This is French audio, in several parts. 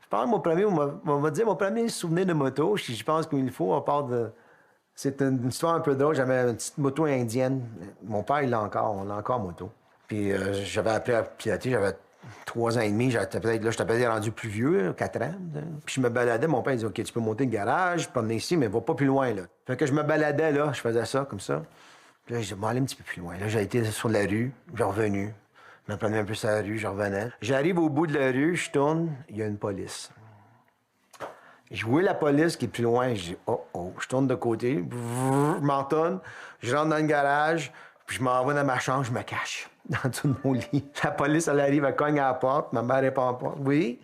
Je pense que on va dire mon premier souvenir de moto, je pense qu'il faut, on parle de... C'est une histoire un peu drôle. J'avais une petite moto indienne. Mon père, il l'a encore. On l'a encore, moto. Puis j'avais appris à piloter. J'avais 3 ans et demi. J'étais peut-être rendu plus vieux, 4 ans. Puis je me baladais. Mon père, il disait, OK, tu peux monter le garage, promener ici, mais va pas plus loin, là. Fait que je me baladais, là. Je faisais ça, comme ça. Puis là, je disais, bon, aller un petit peu plus loin. Là, j'ai été sur la rue. J'ai revenu. Je me promenais un peu sur la rue. Je revenais. J'arrive au bout de la rue. Je tourne. Il y a une police. Je vois la police qui est plus loin, je dis oh oh, je tourne de côté, je m'entonne, je rentre dans le garage, puis je m'en vais dans ma chambre, je me cache dans tout mon lit. La police, elle arrive, elle cogne à la porte, ma mère répond pas. Oui.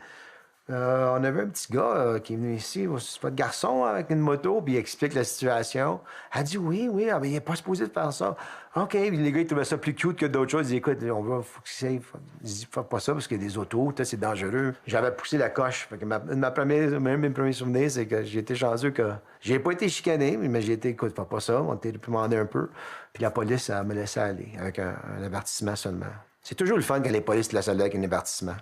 On avait un petit gars qui est venu ici, c'est pas de garçon avec une moto, puis il explique la situation. Elle dit oui, ah, mais il n'est pas supposé de faire ça. OK, puis les gars, ils trouvaient ça plus cute que d'autres choses. Ils disent écoute, faut que c'est. Ils disent fais pas ça parce qu'il y a des autos, c'est dangereux. J'avais poussé la coche. Fait que mes premiers souvenirs, c'est que j'ai été chanceux que. J'ai pas été chicané, mais j'ai été, écoute, fais pas ça. On était demandé un peu. Puis la police, elle me laissait aller avec un avertissement seulement. C'est toujours le fun quand les polices te laissent aller avec un avertissement.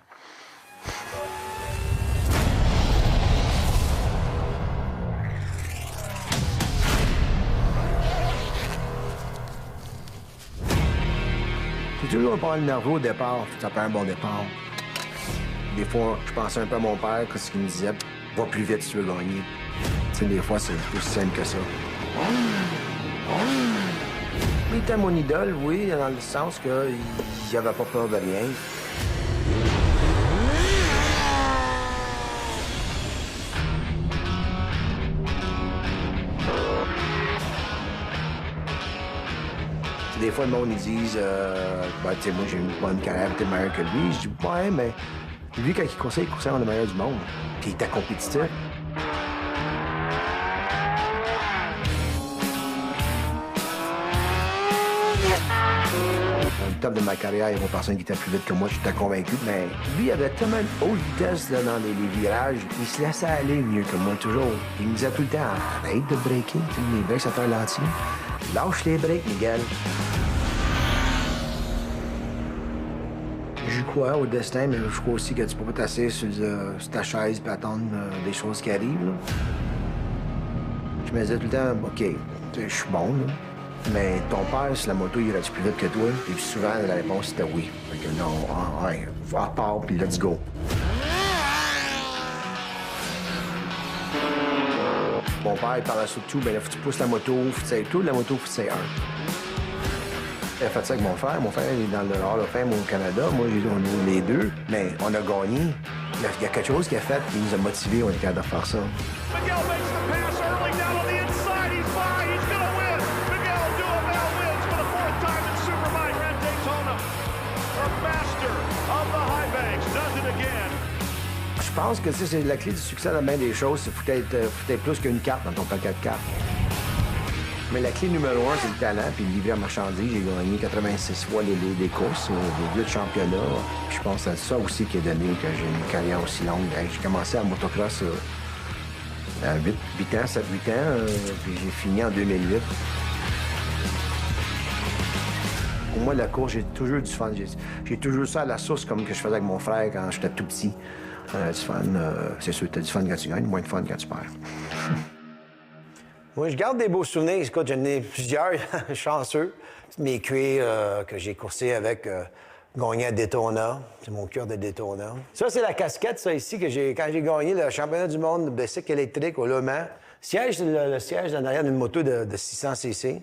J'ai toujours pas le nerveux au départ, ça fait un bon départ. Des fois, je pensais un peu à mon père, ce qu'il me disait, va plus vite si tu veux gagner. Tu sais, des fois, c'est plus simple que ça. Il était mon idole, oui, dans le sens qu'il n'avait pas peur de rien. Des fois, le monde, ils disent, ben, tu sais, moi, j'ai une bonne carrière, peut-être meilleure que lui. Je dis, ouais, mais lui, quand il coursait dans le meilleur du monde. Puis il était compétitif. Au top de ma carrière, il y avait personne qui était plus vite que moi, j'étais convaincu. Mais lui, il avait tellement de haute vitesse là, dans les virages, il se laissait aller mieux que moi, toujours. Il me disait tout le temps, arrête de breaker, les breaks, ça fait ralentir. Lâche les breaks, Miguel. Je crois au destin, mais je crois aussi que tu peux pas t'asseoir sur ta chaise et attendre des choses qui arrivent. Là. Je me disais tout le temps, OK, je suis bon, là, mais ton père, si la moto irait plus vite que toi? Et puis souvent, la réponse était oui. Fait que non, ouais, va part, puis let's go. Mon père, il parlait surtout, ben là, faut que tu pousses la moto, faut que tu ailles tout, la moto, faut que tu ailles un. Il a fait ça avec mon frère. Mon frère est dans le Hall of Fame au Canada. Moi, on est les deux. Mais on a gagné. Il y a quelque chose qui a fait qui nous a motivés. On est capable de faire ça. Miguel makes the pass early down on the inside. He's by. He's going to win. Miguel Duhamel wins for the 4th time in Superbike at Daytona. Our master of the high banks does it again. Je pense que c'est la clé du succès dans bien des choses. Il faut être plus qu'une carte dans ton paquet de cartes. Mais la clé numéro 1, c'est le talent, puis le livret à marchandises. J'ai gagné 86 fois les courses, les 8 championnats. Puis je pense que c'est ça aussi qui a donné que j'ai une carrière aussi longue. J'ai commencé à motocross à 8 ans, 7-8 ans, puis j'ai fini en 2008. Pour moi, la course, j'ai toujours du fun. J'ai toujours ça à la source comme que je faisais avec mon frère quand j'étais tout petit. Du fun, c'est sûr, t'as du fun quand tu gagnes, moins de fun quand tu perds. Moi, je garde des beaux souvenirs. Écoute, j'en ai plusieurs, chanceux. Mes cuirs que j'ai coursés avec, gagné à Daytona. C'est mon cœur de Daytona. Ça, c'est la casquette, ça, ici, que quand j'ai gagné le championnat du monde de cycle électrique au Le Mans. Le siège en arrière d'une moto de 600 cc.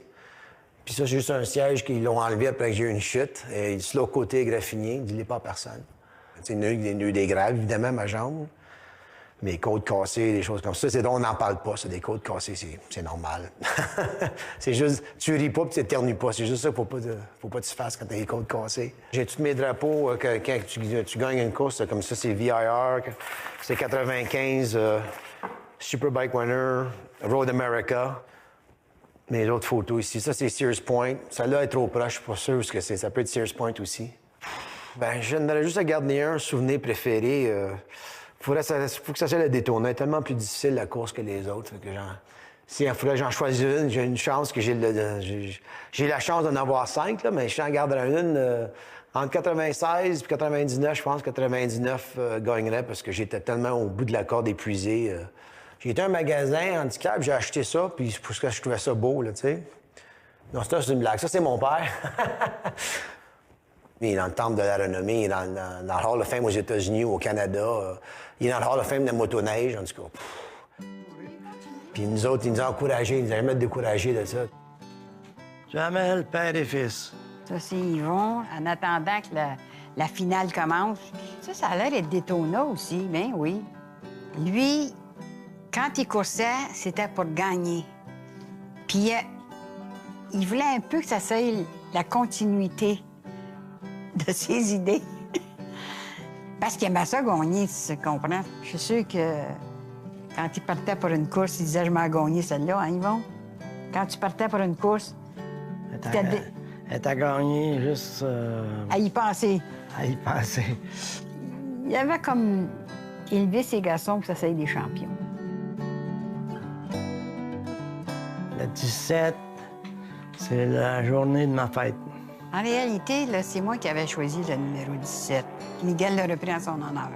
Puis ça, c'est juste un siège qu'ils l'ont enlevé après que j'ai eu une chute. Et sur l'autre côté est graffiné. Dis-le pas à personne. C'est des nœuds des graves, évidemment, ma jambe. Mes côtes cassées, des choses comme ça, on n'en parle pas, ça. Des côtes cassées, c'est normal. C'est juste, tu ris pas puis tu t'éternues pas. C'est juste ça, faut pas que tu fasses quand t'as les côtes cassées. J'ai tous mes drapeaux, quand tu gagnes une course, comme ça, c'est VIR, c'est 95, Superbike Winner, Road America. Mes autres photos ici, ça, c'est Sears Point. Celle-là est trop proche, je suis pas sûr ce que c'est. Ça peut être Sears Point aussi. Ben, j'aimerais juste à garder un souvenir préféré. Faut que ça soit le Daytona. C'est tellement plus difficile la course que les autres. S'il faudrait que j'en choisisse une, j'ai une chance que j'ai la chance d'en avoir 5, là, mais si j'en garderais une Entre 96 et 99, je pense 99 gagnerait parce que j'étais tellement au bout de la corde épuisé. J'ai été à un magasin handicap, j'ai acheté ça, puis parce que je trouvais ça beau, là, tu sais. Non, ça, c'est une blague. Ça, c'est mon père. Il est dans le temple de la renommée, il est dans le Hall of Fame aux États-Unis ou au Canada. Il est dans le Hall of Fame de la motoneige, en tout cas. Puis nous autres, il nous a encouragés, il nous a jamais découragés de ça. Duhamel, père et fils. Ça, c'est Yvon, en attendant que la finale commence. Ça a l'air d'être Daytona aussi, bien oui. Lui, quand il coursait, c'était pour gagner. Puis il voulait un peu que ça soit la continuité de ses idées. Parce qu'il aimait ça gagner, tu comprends? Je suis sûre que quand il partait pour une course, il disait « Je m'en gagné celle-là, hein, Yvon? » Quand tu partais pour une course, Elle t'a gagné juste... à y penser. À y penser. Il avait comme élevé ses garçons pour que ça soit des champions. Le 17, c'est la journée de ma fête. En réalité, là, c'est moi qui avais choisi le numéro 17. Miguel l'a repris en son honneur.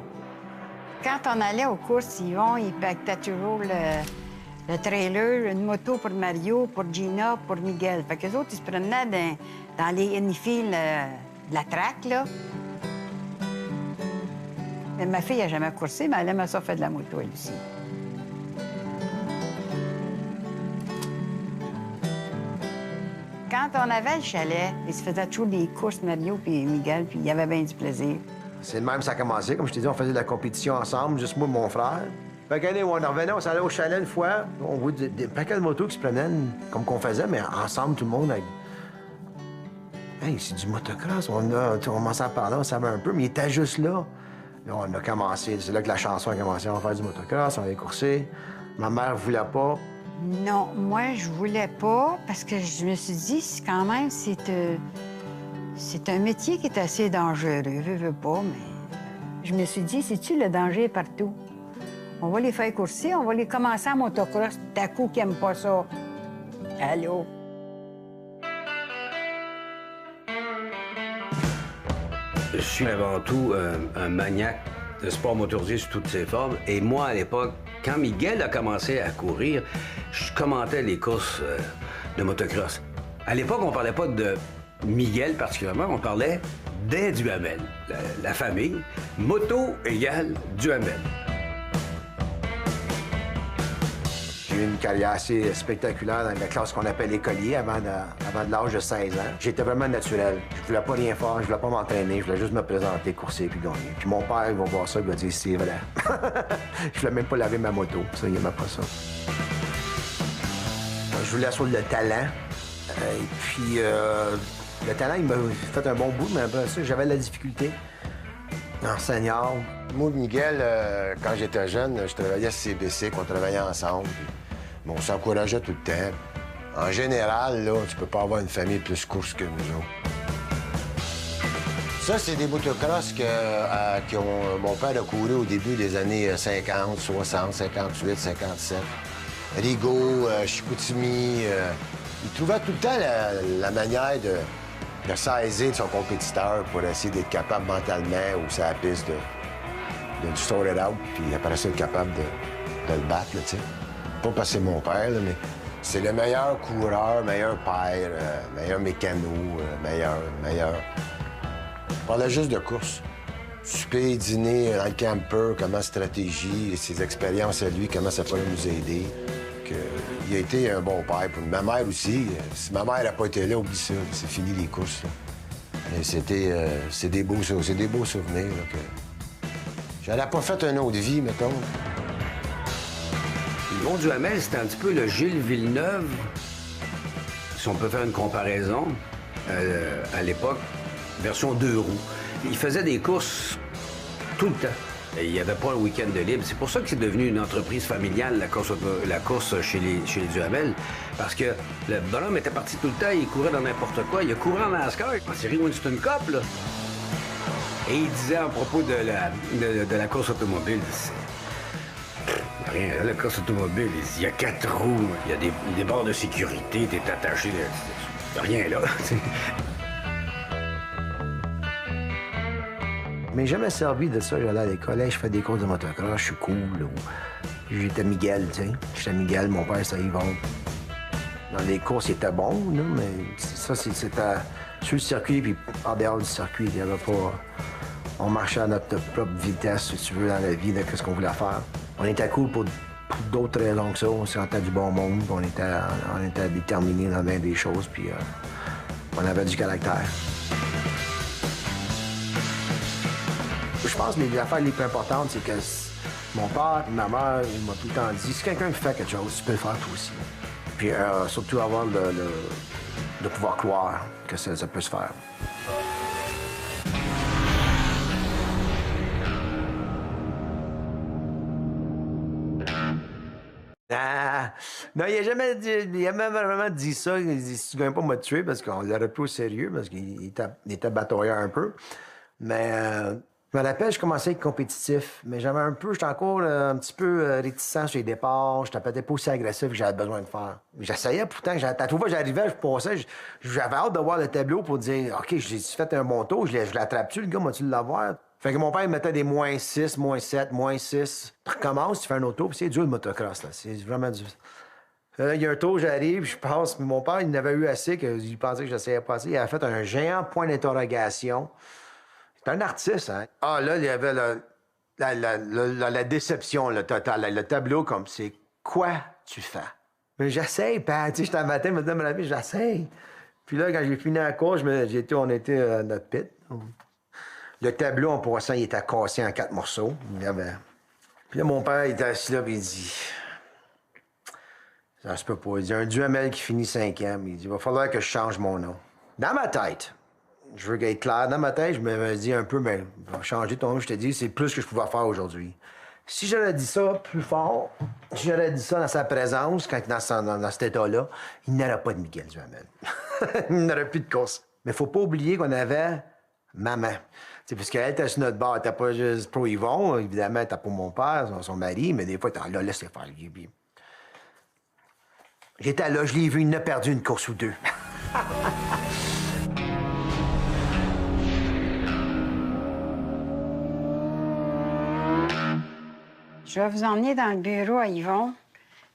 Quand on allait aux courses, Yvon, il pactait toujours le trailer, une moto pour Mario, pour Gina, pour Miguel. Fait qu'eux autres, ils se promenaient dans les infiles de la track, là. Mais ma fille n'a jamais coursé, mais elle aimait ça faire de la moto, elle aussi. Quand on avait le chalet, ils se faisaient toujours des courses, Mario puis Miguel, puis il y avait bien du plaisir. C'est le même que ça a commencé. Comme je t'ai dit, on faisait de la compétition ensemble, juste moi et mon frère. Fait qu'année où on en revenait, on s'allait au chalet une fois. On voit des paquets de motos qui se promènent comme qu'on faisait, mais ensemble, tout le monde. Avec... Hey, c'est du motocross. On commençait à parler, on savait un peu, mais il était juste là. Là, on a commencé. C'est là que la chanson a commencé. On va faire du motocross, on allait courser. Ma mère voulait pas. Non, moi, je voulais pas, parce que je me suis dit, quand même, c'est un métier qui est assez dangereux. Je veux pas, mais je me suis dit, sais-tu, le danger est partout. On va les faire courser, on va les commencer en motocross. T'as coup qui n'aime pas ça. Allô? Je suis avant tout un maniaque de sport motorisé sous toutes ses formes. Et moi, à l'époque, quand Miguel a commencé à courir, je commentais les courses de motocross. À l'époque, on parlait pas de Miguel particulièrement, on parlait des Duhamel. La famille, moto égale Duhamel. J'ai eu une carrière assez spectaculaire dans la classe qu'on appelle écolier avant de l'âge de 16 ans. J'étais vraiment naturel. Je voulais pas rien faire, je voulais pas m'entraîner, je voulais juste me présenter, courser puis gagner. Puis mon père, il va voir ça, il va dire c'est vrai. Je voulais même pas laver ma moto, ça, il aimait pas ça. Je voulais sur le talent. Et puis, le talent, il m'a fait un bon bout, mais après ça, j'avais de la difficulté. En senior. Moi et Miguel, quand j'étais jeune, je travaillais à CBC, qu'on travaillait ensemble. Bon, on s'encourageait tout le temps. En général, là, tu peux pas avoir une famille plus course que nous autres. Ça, c'est des motocross que mon père a couru au début des années 50, 60, 58, 57. Rigaud, Chicoutimi. Il trouvait tout le temps la manière de saisir son compétiteur pour essayer d'être capable mentalement ou sur la piste de sort it out, puis après ça, être capable de le battre, tu sais. Pas parce que c'est mon père, là, mais c'est le meilleur coureur, meilleur père, meilleur mécano, meilleur. On parlait juste de course. Souper, dîner, dans le camper, comment stratégie, ses expériences à lui, comment ça pourrait nous aider. Il a été un bon père pour ma mère aussi. Si ma mère n'a pas été là, oublie ça, c'est fini les courses. C'est des beaux souvenirs. Là, que... J'aurais pas fait une autre vie, mettons. Yvon Duhamel, c'était un petit peu le Gilles Villeneuve, si on peut faire une comparaison, à l'époque, version 2 roues. Il faisait des courses tout le temps. Et il n'y avait pas un week-end de libre. C'est pour ça que c'est devenu une entreprise familiale, la course chez les Duhamel. Parce que le bonhomme était parti tout le temps, il courait dans n'importe quoi. Il a couru en NASCAR, en série Winston Cup, là. Et il disait à propos de la course automobile, rien, la course automobile, il y a 4 roues, il y a des barres de sécurité, t'es attaché, il n'y a rien là. Mais j'ai jamais servi de ça. J'allais à l'école, hey, je fais des courses de motocross, je suis cool. Ou... J'étais Miguel, tu sais. J'étais Miguel, mon père, c'était Yvon. Dans les courses, il était bon, là, mais ça, c'était sur le circuit, puis en dehors du circuit, il n'y avait pas... On marchait à notre propre vitesse, si tu veux, dans la vie, de ce qu'on voulait faire. On était cool pour d'autres raisons que ça. On se sentait du bon monde, on était déterminés dans bien des choses, puis on avait du caractère. Je pense que les affaires les plus importantes, c'est que mon père et ma mère, ils m'ont tout le temps dit, si quelqu'un fait quelque chose, tu peux le faire toi aussi. Puis surtout avoir de pouvoir croire que ça peut se faire. Ah, non, il a jamais vraiment dit ça. Il dit, si tu gagnes pas, m'a tué, parce qu'on l'aurait pris au sérieux, parce qu'il était batailleur un peu. Mais je me rappelle, je commençais à être compétitif, mais j'étais encore un petit peu réticent sur les départs. Je n'étais pas aussi agressif que j'avais besoin de faire. J'essayais pourtant, à toute fois que j'arrivais, je passais, j'avais hâte de voir le tableau pour dire, OK, j'ai fait un bon tour, je l'attrape-tu, le gars, m'a-tu l'avoir? Fait que mon père, il mettait des -6, -7, -6. Tu recommences, tu fais un autre tour, puis c'est dur le motocross, là. C'est vraiment dur. Là, il y a un tour, j'arrive, je passe, mais mon père, il n'avait eu assez qu'il pensait que j'essayais pas assez. Il avait fait un géant point d'interrogation. C'est un artiste, hein? Ah, là, il y avait la déception, le total, le tableau comme, c'est quoi tu fais? Mais j'essaye, Pat, tu sais, j'étais un matin, me donne la vie, j'essaye. Puis là, quand j'ai fini la course, on était à notre pit. Le tableau en passant, il était cassé en 4 morceaux. Puis là, mon père, il était assis là, puis il dit... Ça se peut pas. Il dit, un Duhamel qui finit 5e. Il dit, il va falloir que je change mon nom. Dans ma tête, je veux être clair, dans ma tête, je me dis un peu, mais il va changer ton nom, je te dis, c'est plus que je pouvais faire aujourd'hui. Si j'aurais dit ça plus fort, si j'aurais dit ça dans sa présence, quand dans cet état-là, il n'y aurait pas de Miguel Duhamel. Il n'y aurait plus de course. Mais faut pas oublier qu'on avait maman. Puisqu'elle était sur notre bord, elle n'était pas juste pro Yvon, évidemment, elle était pour mon père, son mari, mais des fois, elle là, laissez faire. J'étais là, je l'ai vu, il a perdu une course ou deux. Je vais vous emmener dans le bureau à Yvon.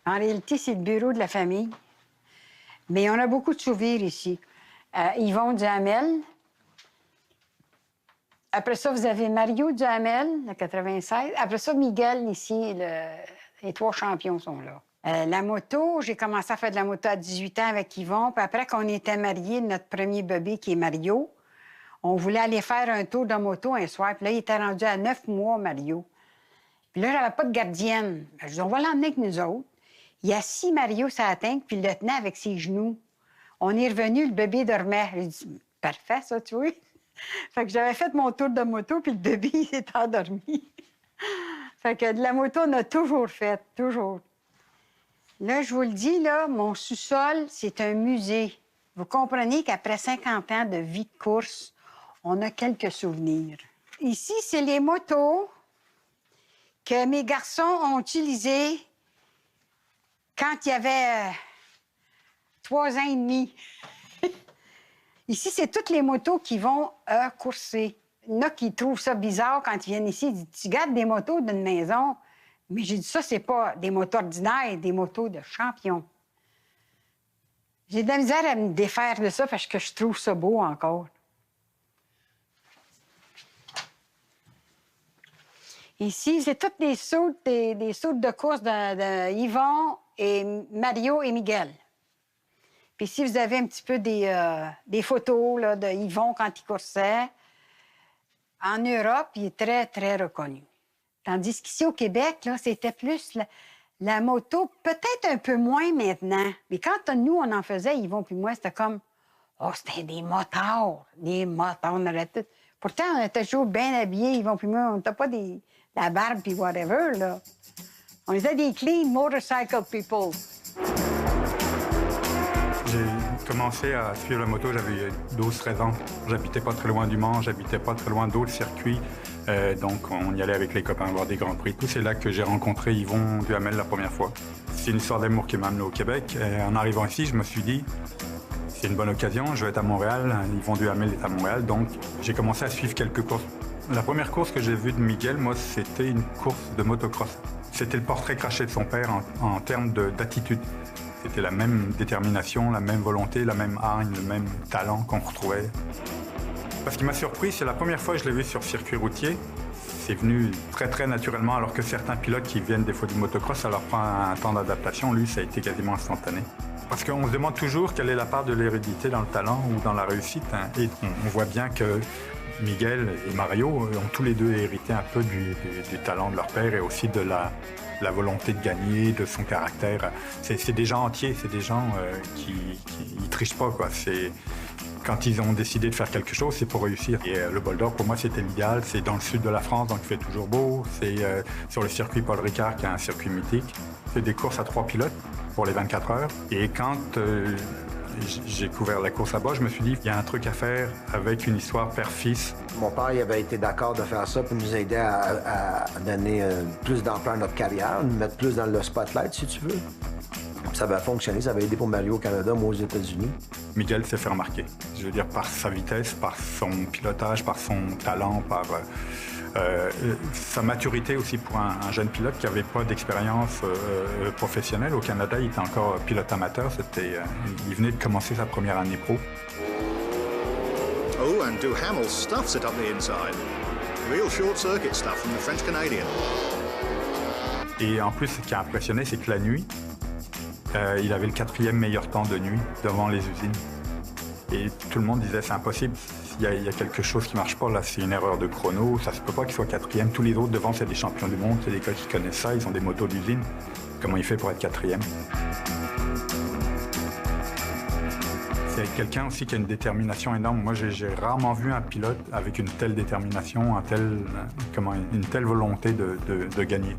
En réalité, c'est le bureau de la famille. Mais on a beaucoup de souvenirs ici. Yvon Duhamel. Après ça, vous avez Mario Duhamel, le 96. Après ça, Miguel, ici, les 3 champions sont là. La moto, j'ai commencé à faire de la moto à 18 ans avec Yvon. Puis après qu'on était mariés, notre premier bébé, qui est Mario, on voulait aller faire un tour de moto un soir. Puis là, il était rendu à 9 mois, Mario. Puis là, j'avais pas de gardienne. Je dis, on va l'emmener avec nous autres. Il a assis Mario sur la tank, puis il le tenait avec ses genoux. On est revenu, le bébé dormait. J'ai dit, parfait, ça, tu vois. Fait que j'avais fait mon tour de moto, puis le bébé, il s'est endormi. Fait que de la moto, on a toujours fait, toujours. Là, je vous le dis, là, mon sous-sol, c'est un musée. Vous comprenez qu'après 50 ans de vie de course, on a quelques souvenirs. Ici, c'est les motos que mes garçons ont utilisées quand il y avait 3 ans et demi. Ici, c'est toutes les motos qui vont courser. Il y en a qui trouvent ça bizarre quand ils viennent ici. Ils disent, tu gardes des motos d'une maison. Mais j'ai dit, ça, c'est pas des motos ordinaires, des motos de champion. J'ai de la misère à me défaire de ça parce que je trouve ça beau encore. Ici, c'est toutes des sautes de course de Yvon et Mario et Miguel. Puis ici, vous avez un petit peu des photos là, de Yvon quand il coursait. En Europe, il est très, très reconnu. Tandis qu'ici, au Québec, là, c'était plus la moto, peut-être un peu moins maintenant. Mais quand nous, on en faisait, Yvon puis moi, c'était comme... Oh, c'était des motards. Des motards, on aurait tout... Pourtant, on était toujours bien habillés, Yvon puis moi. On n'était pas la barbe puis whatever, là. On était des clean motorcycle people. J'ai commencé à suivre la moto, j'avais 12-13 ans. J'habitais pas très loin du Mans, j'habitais pas très loin d'autres circuits. Donc on y allait avec les copains voir des grands prix. Tout c'est là que j'ai rencontré Yvon Duhamel la première fois. C'est une histoire d'amour qui m'a amené au Québec. Et en arrivant ici, je me suis dit, c'est une bonne occasion, je vais être à Montréal, Yvon Duhamel est à Montréal. Donc j'ai commencé à suivre quelques courses La première course que j'ai vue de Miguel, moi, c'était une course de motocross. C'était le portrait craché de son père en termes d'attitude. C'était la même détermination, la même volonté, la même hargne, le même talent qu'on retrouvait. Ce qui m'a surpris, c'est la première fois que je l'ai vu sur circuit routier. C'est venu très, très naturellement, alors que certains pilotes qui viennent des fois du motocross, ça leur prend un temps d'adaptation. Lui, ça a été quasiment instantané. Parce qu'on se demande toujours quelle est la part de l'hérédité dans le talent ou dans la réussite. Hein. Et on voit bien que Miguel et Mario ont tous les deux hérité un peu du talent de leur père et aussi de la volonté de gagner, de son caractère. C'est des gens entiers, c'est des gens qui trichent pas, quoi. Quand ils ont décidé de faire quelque chose, c'est pour réussir. Et le Bol d'Or, pour moi, c'était l'idéal. C'est dans le sud de la France, donc il fait toujours beau. C'est sur le circuit Paul Ricard, qui est un circuit mythique. C'est des courses à 3 pilotes pour les 24 heures. Et quand j'ai couvert la course là-bas, je me suis dit, il y a un truc à faire avec une histoire père-fils. Mon père il avait été d'accord de faire ça pour nous aider à donner plus d'ampleur à notre carrière, nous mettre plus dans le spotlight, si tu veux. Ça avait fonctionné, ça avait aidé pour Mario au Canada, moi aux États-Unis. Miguel s'est fait remarquer. Je veux dire, par sa vitesse, par son pilotage, par son talent, par sa maturité aussi pour un jeune pilote qui n'avait pas d'expérience professionnelle. Au Canada, il était encore pilote amateur. Il venait de commencer sa première année pro. Oh, and Duhamel stuffs it up the inside. Real short circuit stuff from the French Canadian. Et en plus, ce qui a impressionné, c'est que la nuit, il avait le 4e meilleur temps de nuit devant les usines. Et tout le monde disait, c'est impossible. Il y a quelque chose qui ne marche pas, là, c'est une erreur de chrono, ça se peut pas qu'il soit 4e. Tous les autres devant, c'est des champions du monde, c'est des gars qui connaissent ça, ils ont des motos d'usine. Comment il fait pour être 4e? C'est quelqu'un aussi qui a une détermination énorme. Moi, j'ai rarement vu un pilote avec une telle détermination, une telle volonté de gagner.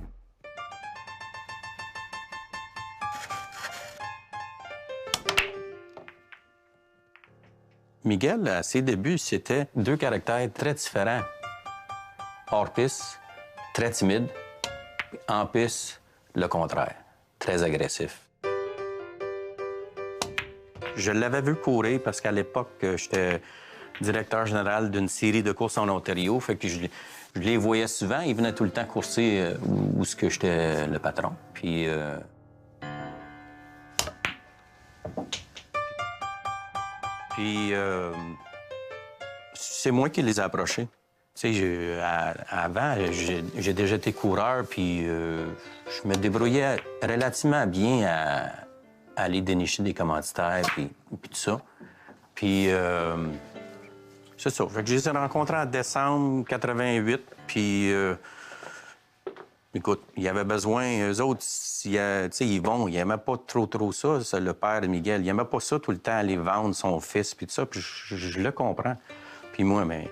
Miguel, à ses débuts, c'était 2 caractères très différents. Hors piste, très timide. En piste, le contraire, très agressif. Je l'avais vu courir parce qu'à l'époque, j'étais directeur général d'une série de courses en Ontario. Fait que je les voyais souvent. Ils venaient tout le temps courser où ce que j'étais le patron. Puis... c'est moi qui les ai approchés. Tu sais, avant, j'ai déjà été coureur, puis je me débrouillais relativement bien à aller dénicher des commanditaires, puis tout ça. Puis c'est ça. Fait que je les ai rencontrés en décembre 88, puis écoute, il y avait besoin, eux autres, tu sais, Yvon, il n'aimait pas trop ça, le père de Miguel. Il n'aimait pas ça tout le temps, aller vendre son fils, puis tout ça, puis je le comprends. Puis moi, mais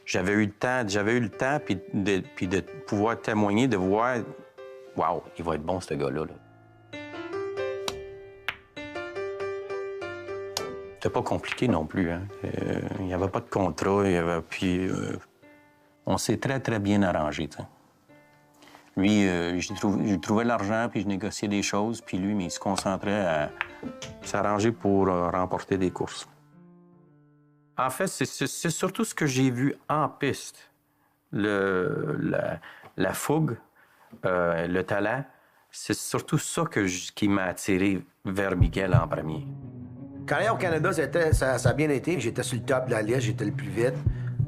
j'avais eu le temps, puis de pouvoir témoigner, de voir, waouh, il va être bon, ce gars-là. C'était pas compliqué non plus, hein. Il n'y avait pas de contrat, puis on s'est très, très bien arrangé, tu sais. Lui, je trouvais l'argent, puis je négociais des choses, puis lui, mais il se concentrait à s'arranger pour remporter des courses. En fait, c'est surtout ce que j'ai vu en piste. La fougue, le talent, c'est surtout ça qui m'a attiré vers Miguel en premier. Carrière au Canada, ça a bien été. J'étais sur le top de la liste, j'étais le plus vite.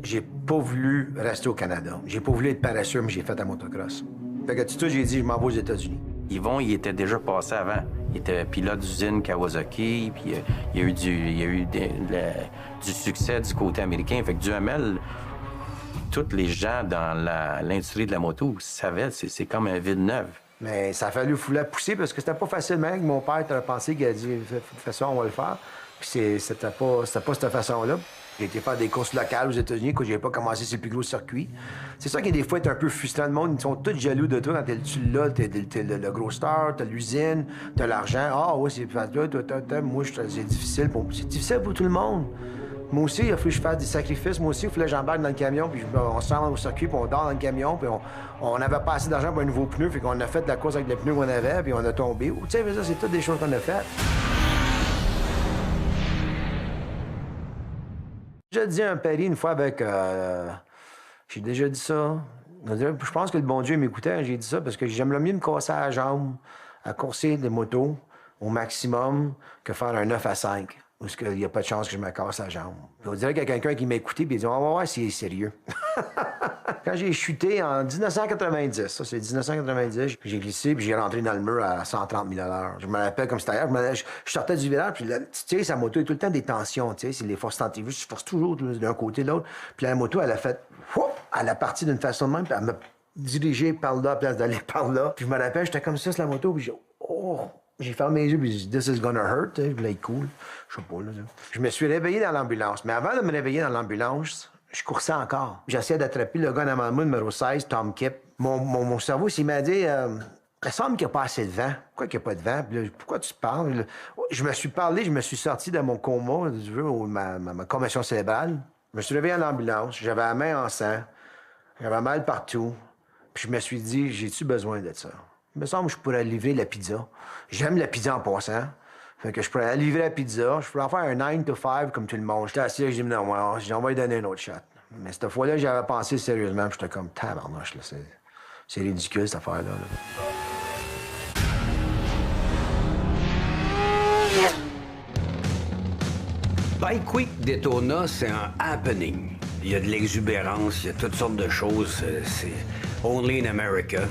J'ai pas voulu rester au Canada. J'ai pas voulu être paresseux, mais j'ai fait la motocross. Fait que tout ça, j'ai dit, je m'en vais aux États-Unis. Yvon, il était déjà passé avant. Il était pilote d'usine Kawasaki, puis il y a eu du succès du côté américain. Fait que Duhamel, tous les gens dans l'industrie de la moto savaient, c'est comme un vide neuf. Mais ça a fallu la pousser parce que c'était pas facile. Même mon père t'avait pensé qu'il a dit, fais ça, on va le faire. Puis c'était pas cette façon-là. J'ai été faire des courses locales aux États-Unis quand j'ai pas commencé sur le plus gros circuit. C'est ça qui, des fois, est un peu frustrant. Le monde, ils sont tous jaloux de toi quand t'es là, t'es le gros star, t'as l'usine, t'as l'argent. Ah, ouais, c'est toi, moi, c'est difficile. C'est difficile pour tout le monde. Moi aussi, il a fallu que je fasse des sacrifices. Moi aussi, il fallait que j'embarque dans le camion, puis on se rend au circuit, puis on dort dans le camion, puis on n'avait pas assez d'argent pour un nouveau pneu, fait qu'on a fait de la course avec les pneus qu'on avait, puis on a tombé. Tu sais, ça, c'est toutes des choses qu'on a faites. Je dis un pari une fois avec... J'ai déjà dit ça. Je pense que le bon Dieu m'écoutait quand j'ai dit ça parce que j'aimerais mieux me casser la jambe à courser des motos au maximum que faire un 9 à 5 où il n'y a pas de chance que je me casse la jambe. Puis on dirait qu'il y a quelqu'un qui m'a écouté et il dit « On va voir s'il est sérieux. » Quand j'ai chuté en 1990, ça c'est 1990, j'ai glissé puis j'ai rentré dans le mur à 130 000 $. Je me rappelle comme c'était hier, je sortais du village puis tu sais, sa moto, il y a tout le temps des tensions, tu sais, c'est les forces centrifuges, je force toujours d'un côté de l'autre. Puis la moto, elle a fait, elle a parti d'une façon de même puis elle m'a dirigé par là à la place d'aller par là. Puis je me rappelle, j'étais comme ça sur la moto puis j'ai fermé les yeux, puis j'ai dit, « This is gonna hurt », je voulais être cool. Je sais pas, là. Je me suis réveillé dans l'ambulance. Mais avant de me réveiller dans l'ambulance, je coursais encore. J'essayais d'attraper le gars en avant de moi, numéro 16, Tom Kipp. Mon cerveau, il m'a dit, il semble qu'il n'y a pas assez de vent. Pourquoi qu'il n'y a pas de vent? Puis là, pourquoi tu parles? Je me suis parlé, je me suis sorti de mon coma, tu veux, ma commotion cérébrale. Je me suis réveillé en ambulance, j'avais la main en sang, j'avais mal partout. Puis je me suis dit, j'ai-tu besoin de ça? Il me semble que je pourrais livrer la pizza. J'aime la pizza en passant. Fait que je pourrais livrer la pizza. Je pourrais en faire un 9 to 5 comme tout le monde. J'étais assis, je dis, non, moi, on va lui donner un autre shot. Mais cette fois-là, j'avais pensé sérieusement. J'étais comme, tabarnouche, là. C'est ridicule, cette affaire-là. Là. Bike Week Daytona, c'est un happening. Il y a de l'exubérance, il y a toutes sortes de choses. C'est only in America.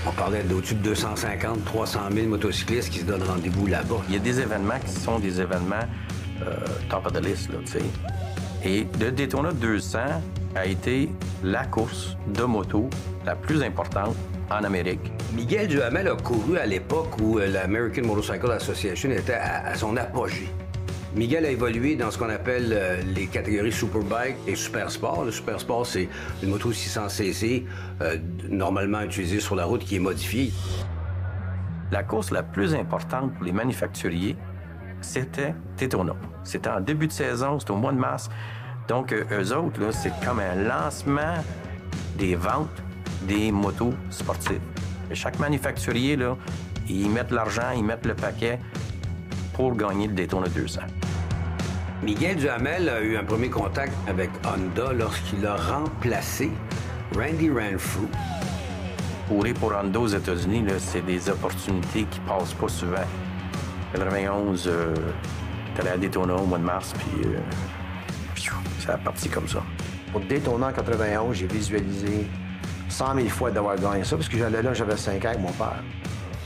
On parlait d'au-dessus de 250, 300 000 motocyclistes qui se donnent rendez-vous là-bas. Il y a des événements qui sont des événements top of the list, là, tu sais. Et le Daytona 200 a été la course de moto la plus importante en Amérique. Miguel Duhamel a couru à l'époque où l'American Motorcycle Association était à son apogée. Miguel a évolué dans ce qu'on appelle les catégories Superbike et Super Sport. Le Super Sport, c'est une moto 600 cc, normalement utilisée sur la route, qui est modifiée. La course la plus importante pour les manufacturiers, c'était Daytona. C'était en début de saison, c'était au mois de mars. Donc, eux autres, là, c'est comme un lancement des ventes des motos sportives. Et chaque manufacturier, là, ils mettent l'argent, ils mettent le paquet pour gagner le Daytona 200. Miguel Duhamel a eu un premier contact avec Honda lorsqu'il a remplacé Randy Renfrew. Courir pour Honda aux États-Unis, c'est des opportunités qui passent pas souvent. 91, t'allais à Daytona au mois de mars, puis ça a parti comme ça. Pour Daytona en 91, j'ai visualisé 100 000 fois d'avoir gagné ça, parce que j'allais là, j'avais 5 ans avec mon père.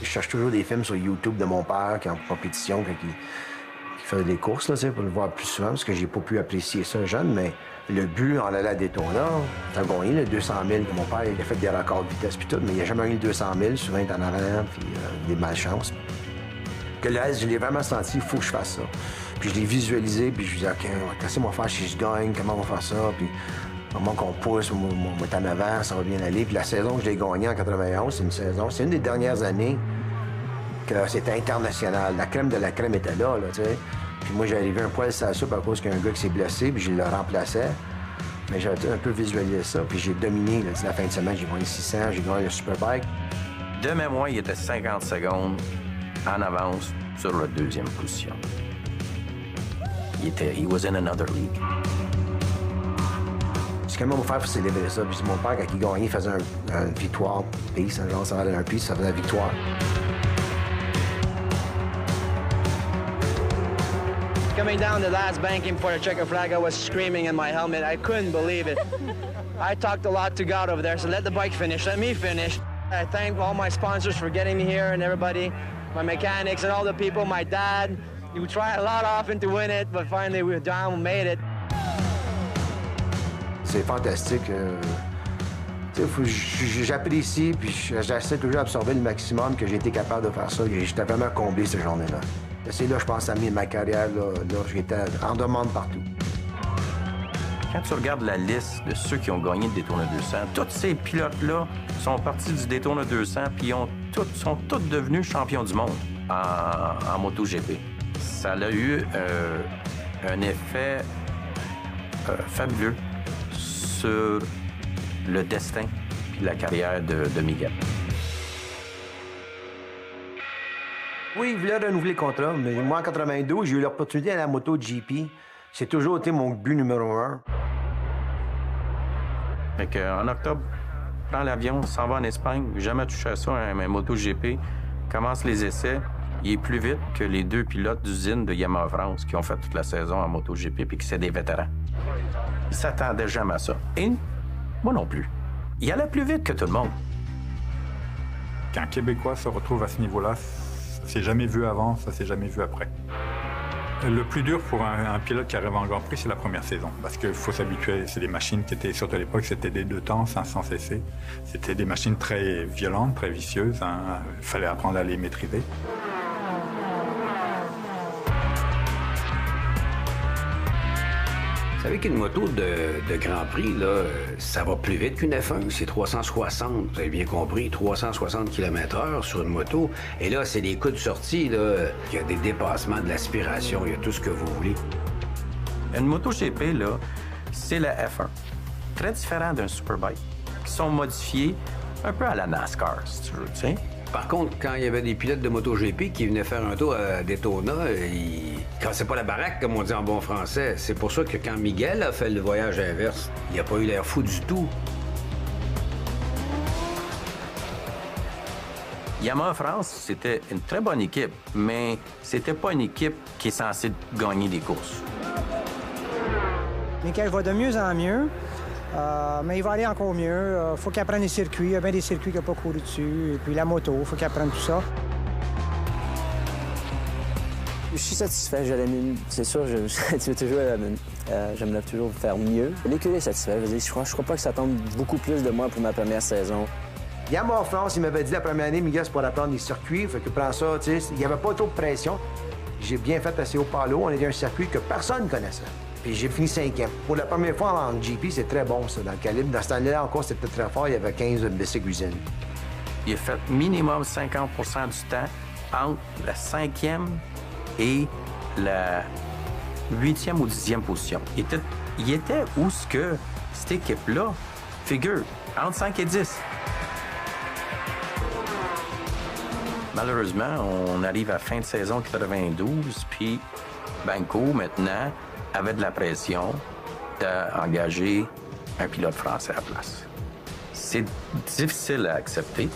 Je cherche toujours des films sur YouTube de mon père qui est en compétition, qui fait des courses, là, pour le voir plus souvent, parce que j'ai pas pu apprécier ça jeune, mais le but en allant à Daytona, t'as gagné le 200 000. Mon père, il a fait des records de vitesse puis tout, mais il a jamais eu le 200 000, souvent il est en avant, puis des malchances. Que là, je l'ai vraiment senti, il faut que je fasse ça. Puis je l'ai visualisé, puis je me disais, OK, qu'est-ce qu'on va faire si je gagne, comment on va faire ça, puis comment qu'on pousse, on va être en avant, ça va bien aller. Puis la saison que je l'ai gagnée en 91, c'est une des dernières années que c'était international. La crème de la crème était là, tu sais. Puis moi, j'ai arrivé un poil sur la soupe à cause qu'il y a un gars qui s'est blessé, puis je le remplaçais. Mais j'avais un peu visualisé ça, puis j'ai dominé. Là, la fin de semaine, j'ai gagné 600, j'ai gagné le Superbike. De mémoire, il était 50 secondes en avance sur la deuxième position. He was in another league. Ce que moi, mon frère, faut célébrer ça. Puis mon père, quand il gagnait, il faisait une victoire, peace, genre, ça valait un peace, ça faisait la victoire. Coming down the last banking for the checker flag, I was screaming in my helmet. I couldn't believe it. I talked a lot to God over there, so let the bike finish, let me finish. I thank all my sponsors for getting me here and everybody, my mechanics and all the people, my dad. He would try a lot often to win it, but finally we were down, we made it. C'est fantastique. J'apprécie, puis j'essaie toujours d'absorber le maximum que j'ai été capable de faire ça. J'étais vraiment comblé cette journée-là. C'est là, je pense, à ma carrière, là j'étais en demande partout. Quand tu regardes la liste de ceux qui ont gagné le Daytona 200, tous ces pilotes-là sont partis du Daytona 200 puis sont tous devenus champions du monde en MotoGP. Ça a eu un effet fabuleux sur le destin et la carrière de Miguel. Oui, il voulait renouveler le contrat, mais moi, en 92, j'ai eu l'opportunité à la MotoGP. C'est toujours été mon but numéro 1. Fait qu'en octobre, prend l'avion, s'en va en Espagne, jamais touché à ça, un MotoGP, commence les essais. Il est plus vite que les 2 pilotes d'usine de Yamaha France qui ont fait toute la saison en MotoGP puis qui c'est des vétérans. Il s'attendait jamais à ça. Et moi non plus. Il allait plus vite que tout le monde. Qu'un Québécois se retrouve à ce niveau-là, ça s'est jamais vu avant, ça s'est jamais vu après. Le plus dur pour un pilote qui arrive en Grand Prix, c'est la première saison. Parce qu'il faut s'habituer, c'est des machines qui étaient, surtout à l'époque, c'était des 2 temps, 500 cc. C'était des machines très violentes, très vicieuses. Il fallait apprendre à les maîtriser. Vous savez qu'une moto de Grand Prix, là, ça va plus vite qu'une F1. C'est 360, vous avez bien compris, 360 km/h sur une moto. Et là, c'est des coups de sortie, là. Il y a des dépassements de l'aspiration, il y a tout ce que vous voulez. Une MotoGP, là, c'est la F1. Très différent d'un Superbike, qui sont modifiés un peu à la NASCAR, si tu veux, tu sais. Par contre, quand il y avait des pilotes de MotoGP qui venaient faire un tour à Daytona, ils cassaient pas la baraque, comme on dit en bon français. C'est pour ça que quand Miguel a fait le voyage inverse, il a pas eu l'air fou du tout. Yamaha France, c'était une très bonne équipe, mais c'était pas une équipe qui est censée gagner des courses. Miguel va de mieux en mieux. Mais il va aller encore mieux. Faut qu'il apprenne les circuits. Il y a bien des circuits qu'il n'a pas couru dessus. Et puis la moto, il faut qu'il apprenne tout ça. Je suis satisfait. C'est sûr, j'aimerais toujours faire mieux. L'écurie est satisfait. Je crois pas que ça tombe beaucoup plus de moi pour ma première saison. Yamaha France, il m'avait dit la première année, Miguel, c'est pour apprendre les circuits. Fait que prends ça, tu sais. Il n'y avait pas trop de pression. J'ai bien fait assez au palo. On était un circuit que personne ne connaissait. Puis j'ai fini 5e. Pour la première fois en GP, c'est très bon, ça, dans le calibre. Dans cette année-là, encore, c'était très fort. Il y avait 15 bicycles usines. Il a fait minimum 50 du temps entre la 5e et la 8e ou 10e position. Il était où ce que cette équipe-là figure entre 5 et 10. Malheureusement, on arrive à la fin de saison 92, puis Banco, maintenant, avait de la pression d'engager un pilote français à la place. C'est difficile à accepter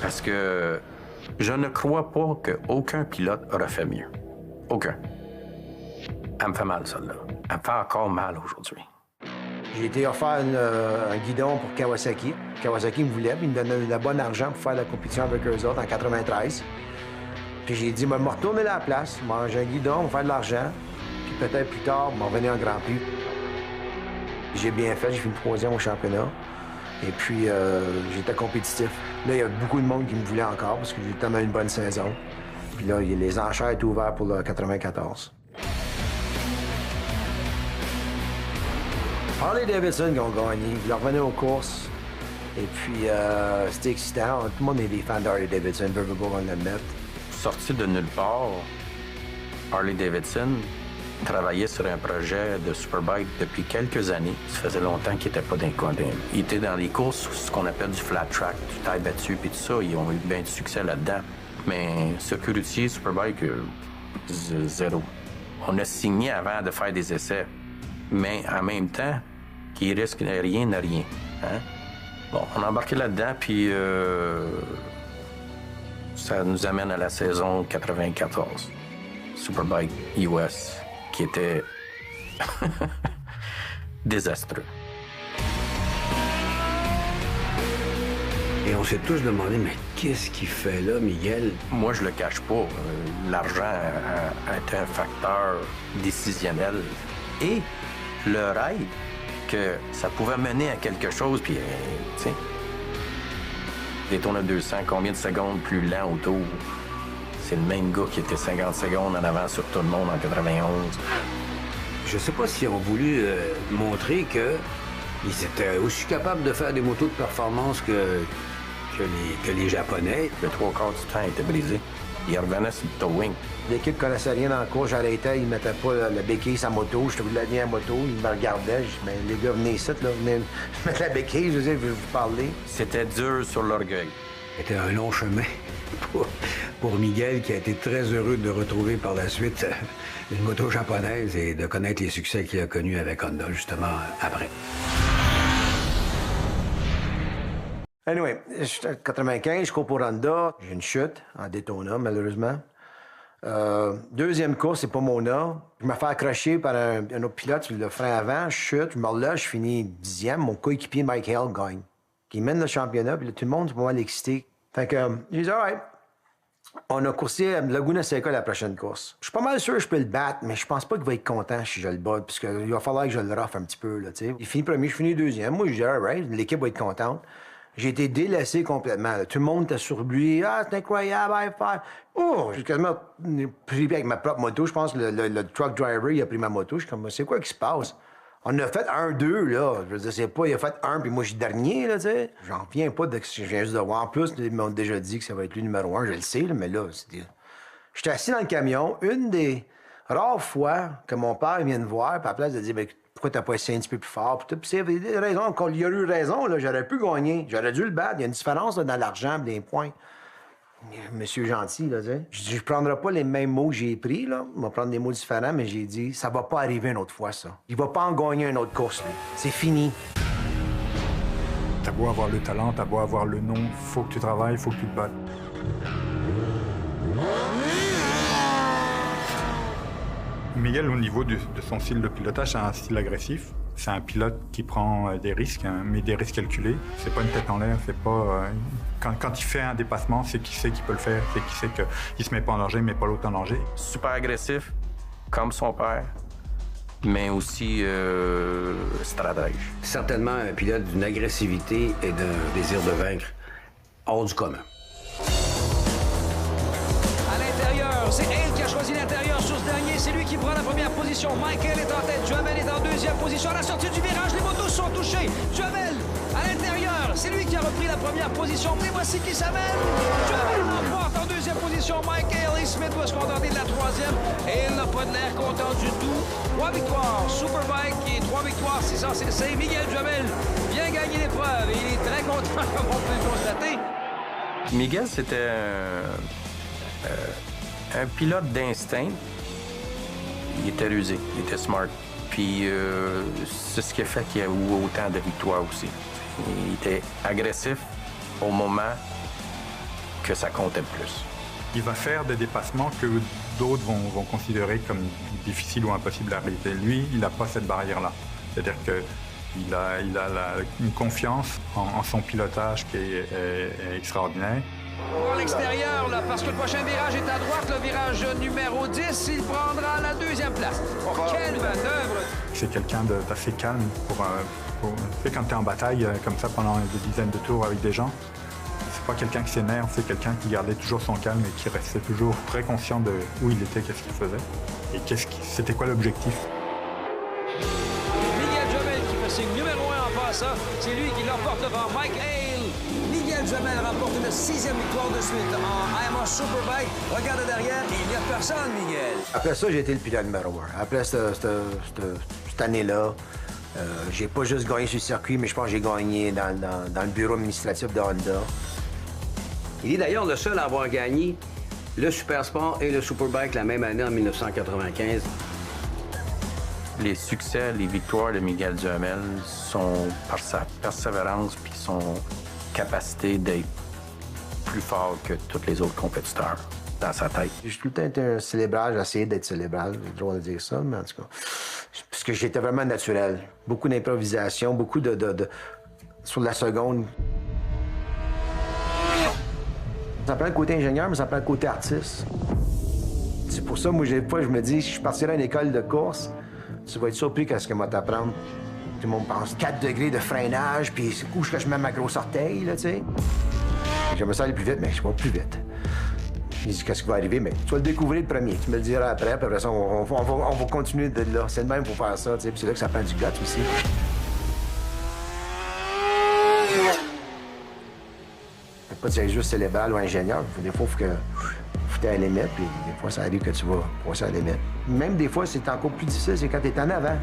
parce que je ne crois pas qu'aucun pilote aurait fait mieux. Aucun. Elle me fait mal, celle-là. Elle me fait encore mal aujourd'hui. J'ai été offert un guidon pour Kawasaki. Kawasaki me voulait, puis il me donnait de bon argent pour faire la compétition avec eux autres en 93. Puis j'ai dit, me retourner à la place, manger un guidon, me faire de l'argent. Puis peut-être plus tard, m'en revenir en Grand Prix. J'ai bien fait, j'ai fini 3e au championnat. Et puis, j'étais compétitif. Là, il y a beaucoup de monde qui me voulait encore parce que j'ai tellement une bonne saison. Puis là, les enchères étaient ouvertes pour le 94. Harley Davidson qui ont gagné. Ils revenaient aux courses. Et puis, c'était excitant. Tout le monde est des fans d'Harley Davidson, veut pas l'admettre. Sorti de nulle part, Harley Davidson travaillait sur un projet de Superbike depuis quelques années. Ça faisait longtemps qu'il n'était pas dans le coin. Il était dans les courses, ce qu'on appelle du flat track, du taille battue, puis tout ça. Ils ont eu bien du succès là-dedans. Mais Security, Superbike, zéro. On a signé avant de faire des essais. Mais en même temps, qui risque rien n'a rien. Hein? Bon, on a embarqué là-dedans, puis ça nous amène à la saison 94. Superbike US, qui était désastreux. Et on s'est tous demandé, mais qu'est-ce qu'il fait là, Miguel? Moi, je le cache pas. L'argent a été un facteur décisionnel. Et le rêve que ça pouvait mener à quelque chose, puis, tu sais, Daytona 200, combien de secondes plus lent autour? C'est le même gars qui était 50 secondes en avant sur tout le monde en 91. Je sais pas s'ils ont voulu montrer qu'ils étaient aussi capables de faire des motos de performance que les Japonais. Le 3/4 du temps était brisé. Il revenait sur le towing. L'équipe connaissait rien dans le cours, j'arrêtais, ils mettaient pas la béquille sur la moto, je voulais venir à la moto, ils me regardaient, je dis, mais les gars, venez ici, là, venez mettre la béquille, je veux vous parler. C'était dur sur l'orgueil. C'était un long chemin pour Miguel, qui a été très heureux de retrouver par la suite une moto japonaise et de connaître les succès qu'il a connus avec Honda, justement, après. Anyway, en 95, je cours pour Honda. J'ai une chute en Daytona, malheureusement. Deuxième course, c'est pas Mona. Je me fais accrocher par un autre pilote sur le frein avant. Je chute, je me relâche, je finis 10e. Mon coéquipier Mike Hale gagne. Qui mène le championnat, puis là, tout le monde est pas mal excité. Fait que j'ai dit, all right. On a coursé à Laguna Seca la prochaine course. Je suis pas mal sûr que je peux le battre, mais je pense pas qu'il va être content si je le bats, parce qu'il va falloir que je le rough un petit peu, là, tu sais. Il finit premier, je finis deuxième. Moi, je dis, all right, l'équipe va être contente. J'ai été délaissé complètement, là. Tout le monde était sur lui. Ah, c'est incroyable, high five. Oh, j'ai quasiment pris avec ma propre moto. Je pense que le truck driver, il a pris ma moto. Je suis comme, c'est quoi qui se passe? On a fait 1-2, là. Je veux dire, c'est pas, il a fait 1, puis moi, je suis dernier, là, tu sais. J'en reviens pas de ce que je viens juste de voir. En plus, ils m'ont déjà dit que ça va être lui numéro 1, je le sais, là, mais là, c'était... J'étais assis dans le camion, une des rares fois que mon père vient me voir, puis à la place de dire, ben, pourquoi t'as pas essayé un petit peu plus fort, puis tout, puis c'est des raisons, quand il y a eu raison, là, j'aurais pu gagner, j'aurais dû le battre. Il y a une différence, là, dans l'argent et des points. Monsieur gentil, là, tu sais. Je dis, je prendrai pas les mêmes mots que j'ai pris, là. On va prendre des mots différents, mais j'ai dit, ça va pas arriver une autre fois, ça. Il va pas en gagner une autre course, là. C'est fini. T'as beau avoir le talent, t'as beau avoir le nom, faut que tu travailles, faut que tu te battes. Miguel, au niveau de son style de pilotage, c'est un style agressif. C'est un pilote qui prend des risques, hein, mais des risques calculés. C'est pas une tête en l'air, c'est pas... Quand il fait un dépassement, c'est qu'il sait qu'il peut le faire, c'est qu'il sait qu'il se met pas en danger, mais pas l'autre en danger. Super agressif, comme son père, mais aussi stratège. Certainement un pilote d'une agressivité et d'un désir de vaincre hors du commun. À l'intérieur, c'est Hale qui a choisi l'intérieur sur ce dernier. C'est lui qui prend la première position. Michael est en tête. Duhamel est en deuxième position. À la sortie du virage, les motos sont touchées. Duhamel à l'intérieur. C'est lui qui a repris la première position. Mais voici qui s'amène. Duhamel l'emporte en deuxième position. Michael et Smith doivent se contenter de la troisième. Et il n'a pas de l'air content du tout. 3 victoires. Superbike et 3 victoires. C'est ça, c'est Miguel Duhamel vient gagner l'épreuve. Et il est très content, comme on peut le constater. Miguel, c'était un pilote d'instinct. Il était rusé, il était smart. Puis c'est ce qui a fait qu'il y a eu autant de victoires aussi. Il était agressif au moment que ça comptait le plus. Il va faire des dépassements que d'autres vont considérer comme difficiles ou impossibles à réaliser. Lui, il n'a pas cette barrière-là. C'est-à-dire qu'il a une confiance en son pilotage qui est extraordinaire. On va voir l'extérieur, là, parce que le prochain virage est à droite, le virage numéro 10. Il prendra la deuxième place. Oh, quelle manœuvre! C'est quelqu'un d'assez calme pour tu sais, quand tu es en bataille comme ça pendant des dizaines de tours avec des gens. C'est pas quelqu'un qui s'énerve, c'est quelqu'un qui gardait toujours son calme et qui restait toujours très conscient de où il était, qu'est-ce qu'il faisait et c'était quoi l'objectif. Miguel Duhamel qui fait signe numéro 1 en passant. C'est lui qui l'emporte devant Mike Hale. Miguel Duhamel remporte une 6e victoire de suite en IMA Superbike. Regarde derrière, il n'y a personne, Miguel. Après ça, j'ai été le pilote numéro 1. Après cette année-là, j'ai pas juste gagné sur le circuit, mais je pense que j'ai gagné dans le bureau administratif de Honda. Il est d'ailleurs le seul à avoir gagné le Supersport et le Superbike la même année en 1995. Les succès, les victoires de Miguel Duhamel sont par sa persévérance puis son capacité d'être plus fort que tous les autres compétiteurs dans sa tête. J'ai tout le temps été un célébral, j'ai essayé d'être célébral, j'ai le droit de dire ça, mais en tout cas, parce que j'étais vraiment naturel. Beaucoup d'improvisation, beaucoup de sur la seconde. Ça prend le côté ingénieur, mais ça prend le côté artiste. C'est pour ça, moi, des fois, je me dis, si je partirais à une école de course, tu vas être surpris qu'à ce que moi t'apprendre. Tout le monde pense 4 degrés de freinage, puis c'est où je mets ma grosse orteil, là, tu sais. J'aimerais ça aller plus vite, mais je vais plus vite. Je dis, qu'est-ce qui va arriver? Mais tu vas le découvrir le premier. Tu me le diras après, puis après ça, on va continuer de là. C'est le même pour faire ça, tu sais. Puis c'est là que ça prend du gut aussi. Faut pas dire juste célébral ou ingénieur. Des fois, il faut que à la limite, puis des fois, ça arrive que tu vas passer à la limite. Même des fois, c'est encore plus difficile, c'est quand tu es en avant.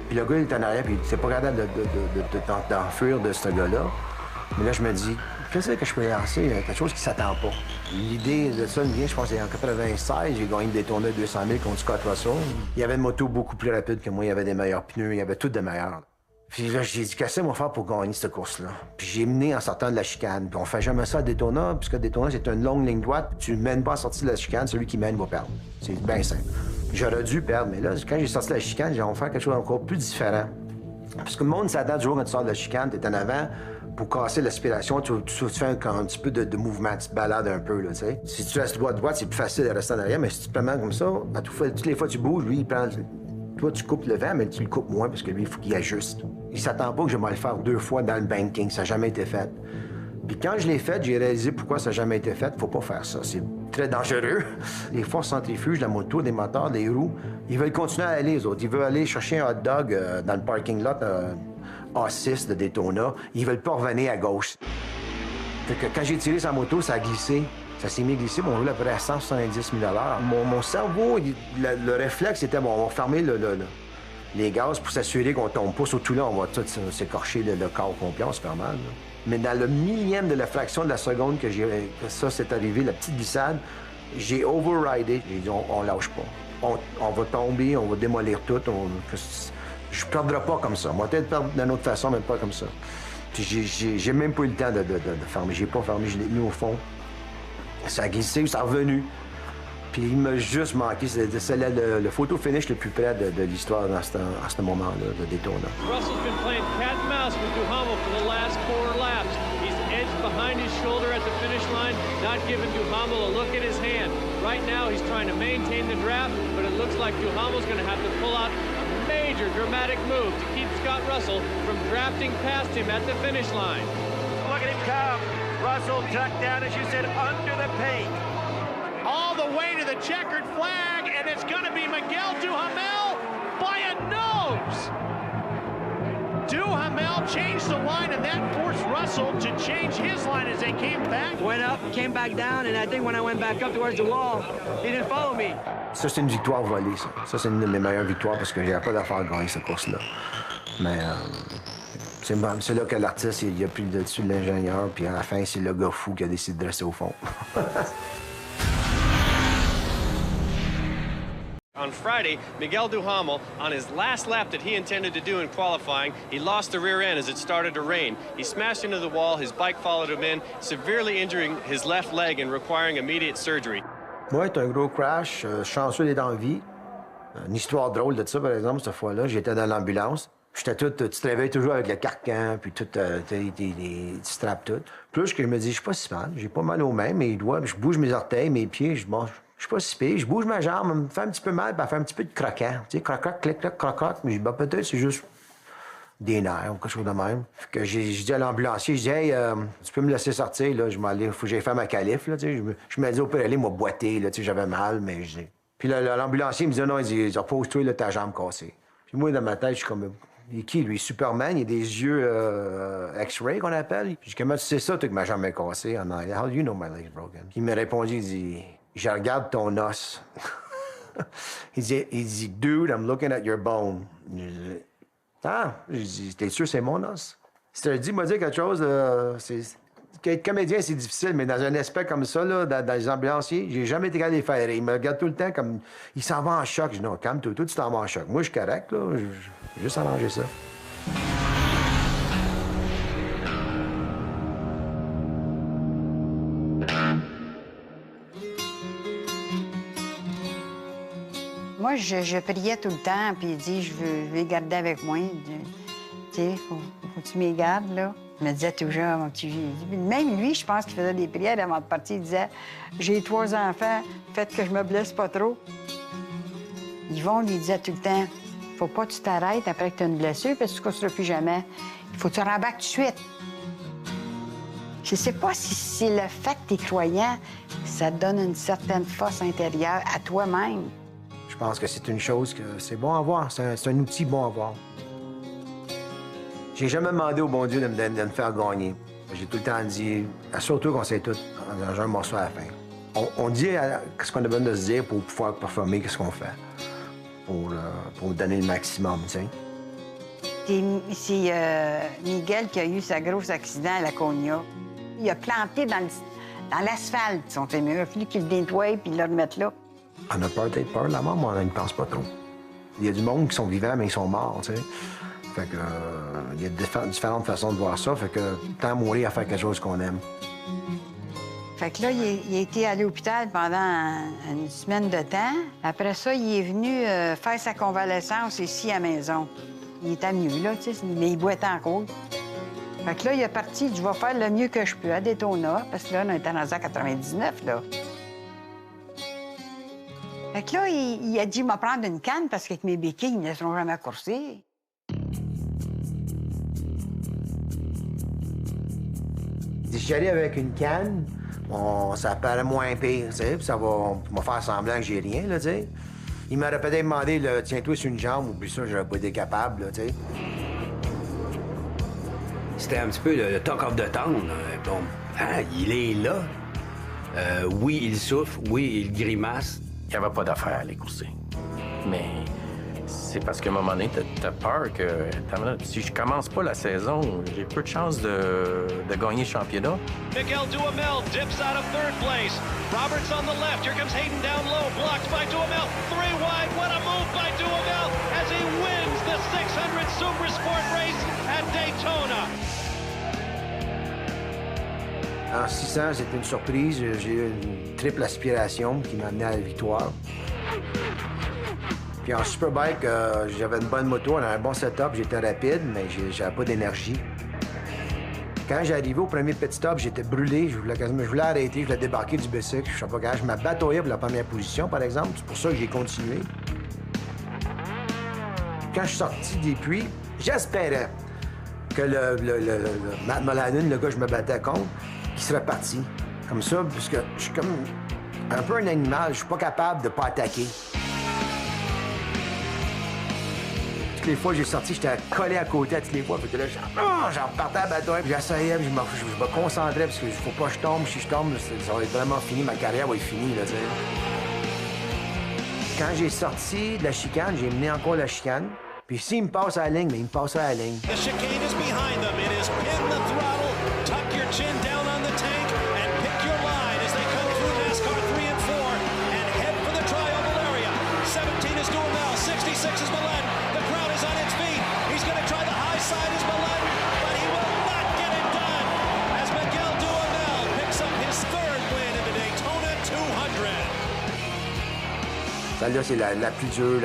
Puis le gars, il est en arrière, puis c'est pas capable d'enfuir de ce gars-là. Mais là, je me dis, qu'est-ce que je peux lancer? Quelque chose qui s'attend pas. L'idée de ça me vient, je pense, en 96, j'ai gagné des Daytona 200 000 contre Scott Russell. Il y avait une moto beaucoup plus rapide que moi, il y avait des meilleurs pneus, il y avait tout de meilleurs. Puis là, j'ai dit, qu'est-ce qu'on va faire pour gagner cette course-là? Puis j'ai mené en sortant de la chicane. Puis on fait jamais ça à Daytona, puisque Daytona, c'est une longue ligne droite. Tu ne mènes pas en sortie de la chicane, celui qui mène va perdre. C'est bien simple. J'aurais dû perdre, mais là, quand j'ai sorti de la chicane, j'ai envie de faire quelque chose d'encore plus différent. Parce que le monde s'attend toujours quand tu sors de la chicane, tu es en avant. Pour casser l'aspiration, tu fais un petit peu de mouvement, tu te balades un peu, là, tu sais. Si tu restes droite, c'est plus facile de rester en arrière, mais si tu te promènes comme ça, toutes les fois que tu bouges, lui, il prend... Toi, tu coupes le vent, mais tu le coupes moins parce que lui, il faut qu'il ajuste. Il s'attend pas que je vais le faire 2 fois dans le banking, ça n'a jamais été fait. Puis quand je l'ai fait, j'ai réalisé pourquoi ça n'a jamais été fait. Faut pas faire ça, c'est très dangereux. Les forces centrifuges, la moto, des moteurs, des roues, ils veulent continuer à aller, les autres. Ils veulent aller chercher un hot dog dans le parking lot A6 de Daytona. Ils veulent pas revenir à gauche. Fait que quand j'ai tiré sa moto, ça a glissé. Ça s'est mis à glisser, on roule à peu près à 170 000 $. Mon cerveau, le réflexe était, bon, on va fermer les gaz pour s'assurer qu'on tombe pas. Surtout là, on va tout s'écorcher le corps complet, on se fait mal. Là. Mais dans le millième de la fraction de la seconde que ça s'est arrivé, la petite glissade, j'ai overridé. J'ai dit, on lâche pas. On va tomber, on va démolir tout. Je ne perdrai pas comme ça. On va peut-être perdre d'une autre façon, mais pas comme ça. Puis j'ai même pas eu le temps de fermer. J'ai pas fermé, je l'ai mis au fond. Ça a glissé, ça est revenu. Puis il m'a juste manqué. C'est le photo finish le plus près de l'histoire à ce moment-là de Daytona. Russell's been playing cat and mouse with Duhamel for the last 4 laps. He's edged behind his shoulder at the finish line, not giving Duhamel a look at his hand. Right now, he's trying to maintain the draft, but it looks like Duhamel's going to have to pull out a major dramatic move to keep Scott Russell from drafting past him at the finish line. Look at him come. Russell tucked down, as you said, under the paint. All the way to the checkered flag, and it's going to be Miguel Duhamel by a nose. Duhamel changed the line, and that forced Russell to change his line as they came back. Went up, came back down, and I think when I went back up towards the wall, he didn't follow me. Ça, c'est une victoire volée, ça. Ça, c'est une de mes meilleures victoires parce que j'avais pas d'affaire à gagner cette course-là. Mais c'est là que l'artiste, il a pris le dessus de l'ingénieur, puis à la fin, c'est le gars fou qui a décidé de rester au fond. On Friday, Miguel Duhamel, on his last lap that he intended to do in qualifying, he lost the rear end as it started to rain. He smashed into the wall, his bike followed him in, severely injuring his left leg and requiring immediate surgery. Ouais, c'est un gros crash, chanceux d'être en vie. Une histoire drôle de ça, par exemple, cette fois-là, j'étais dans l'ambulance. J'étais tout, tu te réveilles toujours avec le carcan, puis tout, tu straps tout. Plus que je me dis, je suis pas si mal, j'ai pas mal aux mains, mes doigts, je bouge mes orteils, mes pieds, je suis pas si pire. Je bouge ma jambe, elle me fait un petit peu mal, puis elle fait un petit peu de croquant. Tu sais, croc-croc, clic-clac, croc-croc. Mais peut-être c'est juste des nerfs ou quelque chose de même. Fait que j'ai dit à l'ambulancier, je dis, hey, tu peux me laisser sortir, là, je m'en allais, faut que j'aille faire ma calife, là, tu sais. Je me dis, au pire, aller, moi, boiter, là, tu sais, j'avais mal, mais je dis. Puis l'ambulancier me dit, non, il dit, repose-toi, là, ta jambe cassée. Puis moi, dans ma tête, je suis comme, il est qui, lui? Superman, il a des yeux X-ray, qu'on appelle. Puis je dis, comment tu sais ça, toi, que ma jambe est cassée en anglais? How do you know my leg's broken? Puis il m'a répondu, il dit, je regarde ton os. il dit, dude, I'm looking at your bone. Je dis, ah, je dis, t'es sûr c'est mon os? Si tu dis, m'a dit quelque chose, être comédien, c'est difficile, mais dans un aspect comme ça, là, dans les ambulanciers, j'ai jamais été capable de les faire. Il me regarde tout le temps comme. Il s'en va en choc. Je dis, non, calme-toi, toi, tu t'en vas en choc. Moi, je suis correct, là. Je vais juste arranger ça. Moi, je priais tout le temps, puis il dit, je veux les garder avec moi. Tu sais, faut que tu m'y gardes, là. Il me disait toujours, mon petit Jésus. Même lui, je pense qu'il faisait des prières avant de partir. Il disait, j'ai 3 enfants, faites que je me blesse pas trop. Yvon lui disait tout le temps, faut pas que tu t'arrêtes après que tu as une blessure, parce que tu ne casseras plus jamais. Il faut que tu rembarques tout de suite. Je sais pas si c'est le fait que tu es croyant, ça te donne une certaine force intérieure à toi-même. Je pense que c'est une chose que c'est bon à voir. C'est un outil bon à voir. J'ai jamais demandé au bon Dieu de me faire gagner. J'ai tout le temps dit, assure-toi qu'on sait tout dans un morceau à la fin. On dit ce qu'on a besoin de se dire pour pouvoir performer ce qu'on fait, pour donner le maximum, tu sais. C'est Miguel qui a eu sa grosse accident à la Cogna. Il a planté dans l'asphalte son fémur. Il a fallu qu'il le nettoie puis le remette là. On a peut-être peur de la mort, mais on n'y pense pas trop. Il y a du monde qui sont vivants, mais ils sont morts, tu sais. Fait que, il y a différentes façons de voir ça. Fait que, tant mourir à faire quelque chose qu'on aime. Fait que là, il a été à l'hôpital pendant une semaine de temps. Après ça, il est venu faire sa convalescence ici à la maison. Il était mieux, là, tu sais, mais il boitait encore. Fait que là, il est parti, je vais faire le mieux que je peux à Daytona, parce que là, on était rendu à 99, là. Fait que là, il a dit, il va prendre une canne, parce qu'avec mes béquilles, ils ne laisseront jamais courser. Si j'y allais avec une canne, ça paraît moins pire, tu sais, puis ça va faire semblant que j'ai rien, là, tu sais. Il m'aurait peut-être demandé, tiens-toi sur une jambe, ou puis ça, j'aurais pas été capable, là, tu sais. C'était un petit peu le talk of the town. Bon, hein, il est là. Oui, il souffre. Oui, il grimace. Il n'y avait pas d'affaire à aller courser. Mais c'est parce qu'à un moment donné, t'as peur que... Si je commence pas la saison, j'ai peu de chances de gagner le championnat. Miguel Duhamel dips out of third place. Roberts on the left. Here comes Hayden down low. Blocked by Duhamel. 3 wide. What a move by Duhamel as he wins the 600 Super Sport race at Daytona. En 600, c'était une surprise. J'ai eu une triple aspiration qui m'a amené à la victoire. Puis en Superbike, j'avais une bonne moto, on avait un bon setup, j'étais rapide, mais j'avais pas d'énergie. Quand j'arrivais au premier pit stop, j'étais brûlé, je voulais arrêter, je voulais débarquer du bicycle, je sais pas quand, je m'abattoyais pour la première position, par exemple, c'est pour ça que j'ai continué. Quand je suis sorti des puits, j'espérais que Matt Mullen, le gars que je me battais contre, qu'il serait parti. Comme ça, parce que je suis comme un peu un animal, je suis pas capable de pas attaquer. Toutes les fois que j'ai sorti, j'étais collé à côté à toutes les fois. Puis là, j'en repartais à bataille, puis j'essayais, puis je me concentrais, parce qu'il faut pas que je tombe. Si je tombe, ça va être vraiment fini, ma carrière va être finie, là, tu sais. Quand j'ai sorti de la chicane, j'ai mené encore la chicane. Puis s'il me passe à la ligne, mais il me passe à la ligne. The chicane is behind them. It is pin the throttle, tuck your chin down on the tank, and pick your line as they come through NASCAR 3 and 4 and head for the tri-oval area. 17 is Duhamel, 66 is Mullen. The crowd is on its feet. He's going to try the high side as Mullen, but he will not get it done as Miguel Duhamel picks up his third win in the Daytona 200. Celle-là, c'est la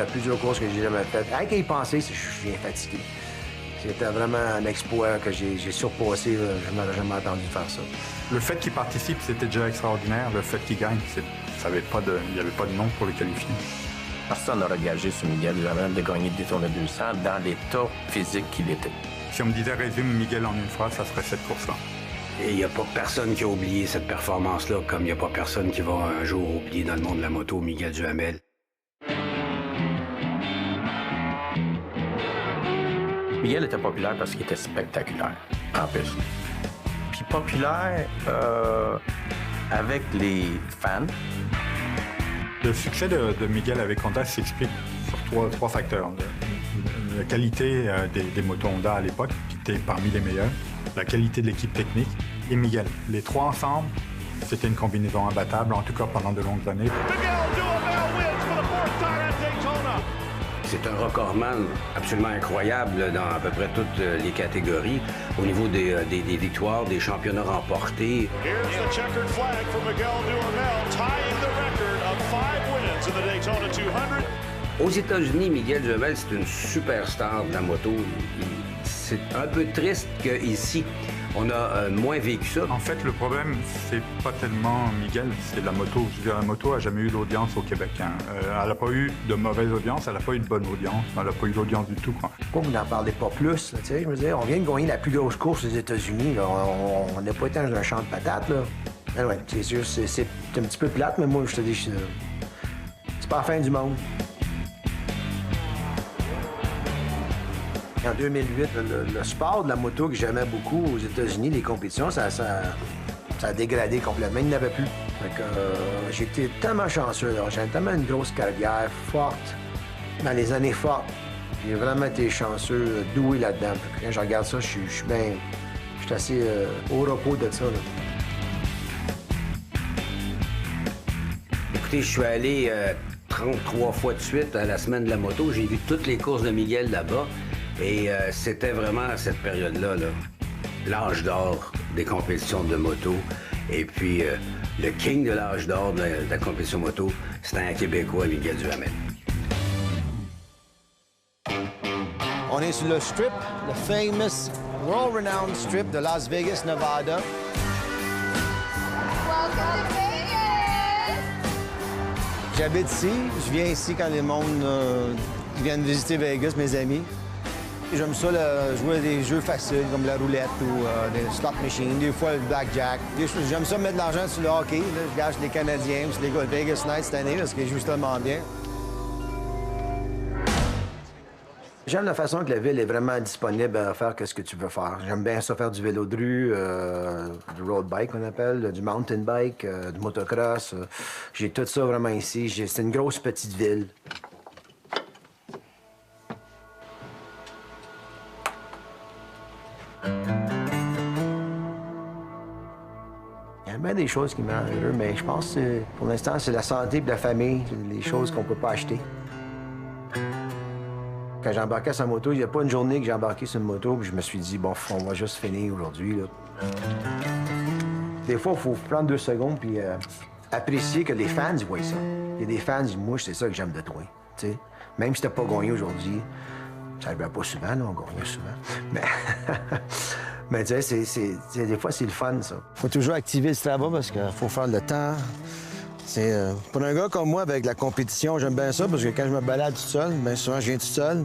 plus dure course que j'ai jamais faite. Rien qu'à y penser, je viens fatigué. C'était vraiment un exploit que j'ai surpassé. Je n'aurais jamais attendu faire ça. Le fait qu'il participe, c'était déjà extraordinaire. Le fait qu'il gagne, il n'y avait pas de nom pour le qualifier. Personne n'aurait gagé sur Miguel Duhamel de gagner le Daytona 200 dans l'état physique qu'il était. Si on me disait résume Miguel en une phrase, ça serait cette course-là. Et il n'y a pas personne qui a oublié cette performance-là, comme il n'y a pas personne qui va un jour oublier dans le monde de la moto Miguel Duhamel. Miguel était populaire parce qu'il était spectaculaire, en plus. Puis populaire avec les fans. Le succès de Miguel avec Honda s'explique sur trois facteurs. La qualité des motos Honda à l'époque, qui était parmi les meilleurs, la qualité de l'équipe technique et Miguel. Les trois ensemble, c'était une combinaison imbattable, en tout cas pendant de longues années. C'est un recordman absolument incroyable dans à peu près toutes les catégories. Au niveau des victoires, des championnats remportés. Here's the checkered flag for Miguel Duhamel, tying the record of 5 wins in the Daytona 200. Aux États-Unis, Miguel Duhamel, c'est une superstar de la moto. C'est un peu triste qu'ici, on a moins vécu ça. En fait, le problème, c'est pas tellement Miguel, c'est la moto. Je veux dire, la moto a jamais eu d'audience au Québec. Hein. Elle n'a pas eu de mauvaise audience, elle n'a pas eu de bonne audience, elle n'a pas eu d'audience du tout. Quoi. Pourquoi vous n'en parlez pas plus? Là, je veux dire, on vient de gagner la plus grosse course aux États-Unis. On n'a pas été dans un champ de patates. Là. Mais ouais, c'est sûr, c'est un petit peu plate, mais moi, je te dis, c'est pas la fin du monde. En 2008, le sport de la moto que j'aimais beaucoup aux États-Unis, les compétitions, ça a dégradé complètement. Il n'y en avait plus. J'ai été tellement chanceux. J'ai tellement une grosse carrière forte, dans les années fortes. J'ai vraiment été chanceux, doué là-dedans. Quand je regarde ça, je suis assez au repos de ça. Là. Écoutez, je suis allé 33 fois de suite à la semaine de la moto. J'ai vu toutes les courses de Miguel là-bas. Et c'était vraiment à cette période-là, là, l'âge d'or des compétitions de moto. Et puis, le king de l'âge d'or de la compétition moto, c'était un Québécois, Miguel Duhamel. On est sur le strip, le famous, world-renowned strip de Las Vegas, Nevada. Welcome to Vegas! J'habite ici. Je viens ici quand les mondes qui viennent visiter Vegas, mes amis. J'aime ça jouer à des jeux faciles comme la roulette ou des slot machines, des fois le blackjack. J'aime ça mettre de l'argent sur le hockey. Là. Je gâche les Canadiens, c'est les gars de Vegas Knights cette année parce qu'ils jouent tellement bien. J'aime la façon que la ville est vraiment disponible à faire ce que tu veux faire. J'aime bien ça faire du vélo de rue, du road bike qu'on appelle, du mountain bike, du motocross. J'ai tout ça vraiment ici. C'est une grosse petite ville. Il y a bien des choses qui me rendent heureux, mais je pense que pour l'instant, c'est la santé et la famille, les choses qu'on ne peut pas acheter. Quand j'embarquais sur la moto, il n'y a pas une journée que j'ai embarqué sur une moto puis je me suis dit, bon, on va juste finir aujourd'hui. Là. Des fois, il faut prendre 2 secondes puis apprécier que les fans voient ça. Il y a des fans qui disent, moi, c'est ça que j'aime de toi. T'sais? Même si tu n'as pas gagné aujourd'hui, ça n'arrive pas souvent, là, on gagne souvent. Mais tu sais, des fois, c'est le fun, ça. Faut toujours activer le Strava parce qu'il faut faire le temps. Pour un gars comme moi, avec la compétition, j'aime bien ça parce que quand je me balade tout seul, bien souvent, je viens tout seul.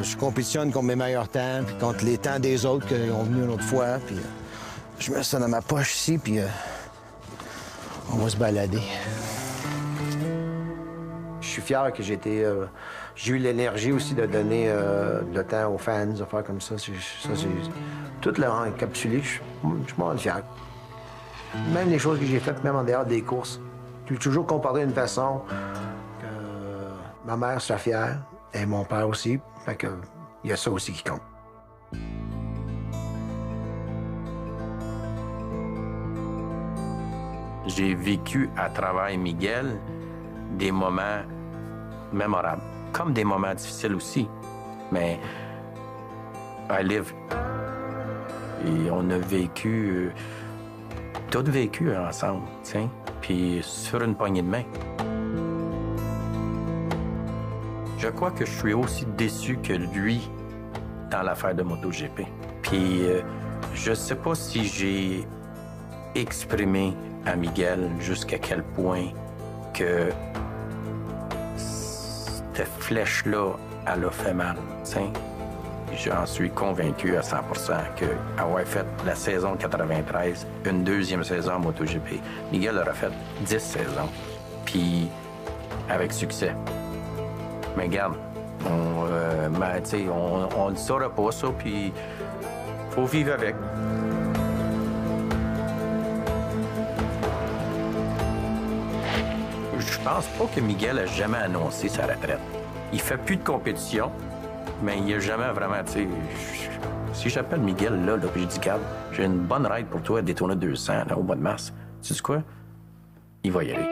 Je compétitionne contre mes meilleurs temps, puis contre les temps des autres qui ont venu une autre fois. Puis je mets ça dans ma poche ici, puis on va se balader. Je suis fier que j'ai eu l'énergie aussi de donner le temps aux fans, de faire comme ça. Tout le encapsulé, je suis vraiment fier. Même les choses que j'ai faites, même en dehors des courses, je suis toujours comporté d'une façon que ma mère soit fière et mon père aussi. Fait que il y a ça aussi qui compte. J'ai vécu à travers Miguel des moments mémorables, comme des moments difficiles aussi. Mais I live. Et on a vécu, tout vécu ensemble, tiens, puis sur une poignée de main. Je crois que je suis aussi déçu que lui dans l'affaire de MotoGP. Puis je sais pas si j'ai exprimé à Miguel jusqu'à quel point que cette flèche-là, elle a fait mal, tiens. J'en suis convaincu à 100% qu'avoir fait la saison 93, une deuxième saison en MotoGP, Miguel aura fait 10 saisons, puis avec succès. Mais regarde, on ne saura pas ça, puis faut vivre avec. Je pense pas que Miguel a jamais annoncé sa retraite. Il fait plus de compétition, mais il n'a jamais vraiment, tu sais... Si j'appelle Miguel, là puis je dis, regarde, j'ai une bonne ride pour toi à Daytona 200, là, au mois de mars. Tu sais quoi? Il va y aller.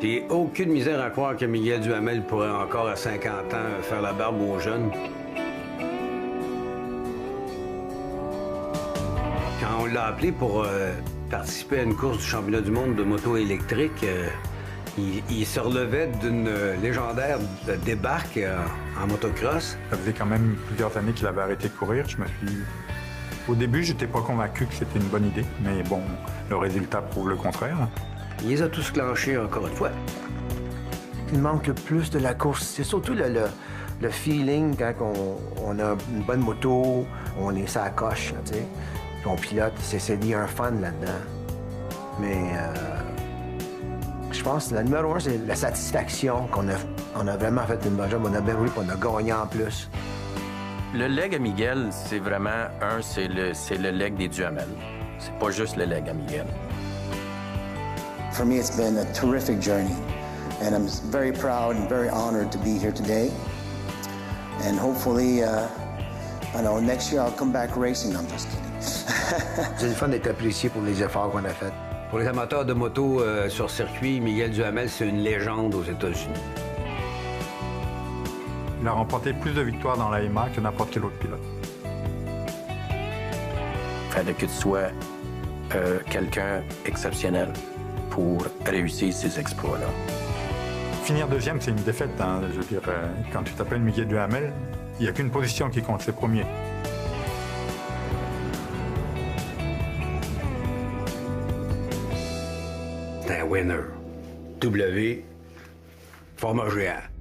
J'ai aucune misère à croire que Miguel Duhamel pourrait encore, à 50 ans, faire la barbe aux jeunes. Quand on l'a appelé pour participer à une course du championnat du monde de moto électrique, il se relevait d'une légendaire débarque en motocross. Ça faisait quand même plusieurs années qu'il avait arrêté de courir. Au début, j'étais pas convaincu que c'était une bonne idée, mais bon, le résultat prouve le contraire. Il les a tous clenchés encore une fois. Il manque le plus de la course. C'est surtout le feeling quand on a une bonne moto, on est sur la coche, tu sais, puis on pilote. Il y a un fun là-dedans. Mais je pense que la numéro 1, c'est la satisfaction qu'on a vraiment fait une bonne job. On a bien voulu, on a gagné en plus. Le leg à Miguel, c'est vraiment c'est le leg des Duhamel. C'est pas juste le leg à Miguel. For me, it's been a terrific journey, and I'm very proud and very honored to be here today. And hopefully, next year I'll come back racing. I'm just kidding. C'est le fun d'être apprécié pour les efforts qu'on a faits. Pour les amateurs de moto sur circuit, Miguel Duhamel, c'est une légende aux États-Unis. Il a remporté plus de victoires dans l'AMA que n'importe quel autre pilote. Il fallait que tu sois quelqu'un exceptionnel pour réussir ces exploits-là. Finir deuxième, c'est une défaite. Hein. Je veux dire, quand tu t'appelles Miguel Duhamel, il n'y a qu'une position qui compte, c'est premier. C'est un winner. W, format géant.